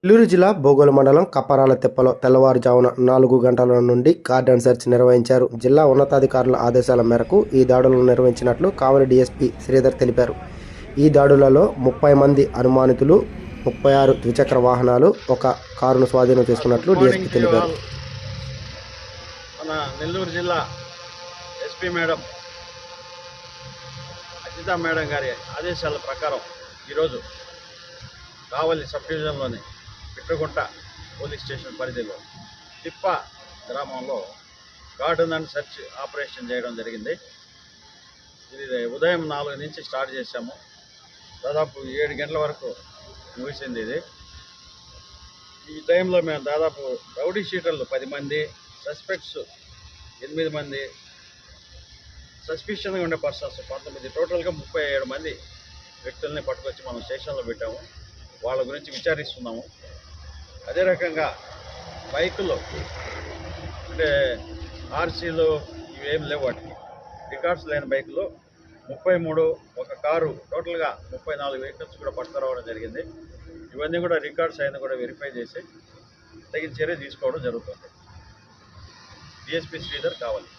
నెల్లూరు జిల్లా బోగోలు మండలం కప్పరాల తెప్పలో తెల్లవారుజామున 4 గంటల నుండి కార్డన్ సెర్చ్ నిర్వహించారు. జిల్లా ఉన్నతాధికారుల ఆదేశాల మేరకు ఈ దాడులను నిర్వహించినట్లు కావలి డీఎస్పీ శ్రీధర్ తెలిపారు. ఈ దాడులలో 30 మంది అనుమానితులు, 36 ద్విచక్ర వాహనాలు, ఒక కారును స్వాధీనం చేసుకున్నట్లు డీఎస్పీ తెలిపారు. మన నెల్లూరు జిల్లా ఎస్పీ మేడం అజితా మేడం గారి ఆదేశాల ప్రకారం ఈరోజు కావలి సబ్ డివిజన్లోని పిట్రగుంట పోలీస్ స్టేషన్ పరిధిలో తిప్ప గ్రామంలో గార్డెన్ అండ్ సెర్చ్ ఆపరేషన్ చేయడం జరిగింది. ఇది ఉదయం 4 నుంచి స్టార్ట్ చేశాము. దాదాపు 7 గంటల వరకు ముగిసింది. ఈ టైంలో మేము దాదాపు రౌడీ షీటర్లు 10 మంది, సస్పెక్ట్స్ 8 మంది, సస్పిషన్గా ఉండే పర్సన్స్ 19, టోటల్గా 37 మంది వ్యక్తుల్ని పట్టుకొచ్చి మనం స్టేషన్లో పెట్టాము. వాళ్ళ గురించి విచారిస్తున్నాము. అదే రకంగా బైకులు అంటే ఆర్సీలు ఇవేం లేవు, వాటికి రికార్డ్స్ లేని బైకులు 33, ఒక కారు, టోటల్గా 34 వెహికల్స్ కూడా పట్టుకురావడం జరిగింది. ఇవన్నీ కూడా రికార్డ్స్ అయినా కూడా వెరిఫై చేసి తగిన చర్య తీసుకోవడం జరుగుతుంది. డిఎస్పీ శ్రీధర్ కావాలి.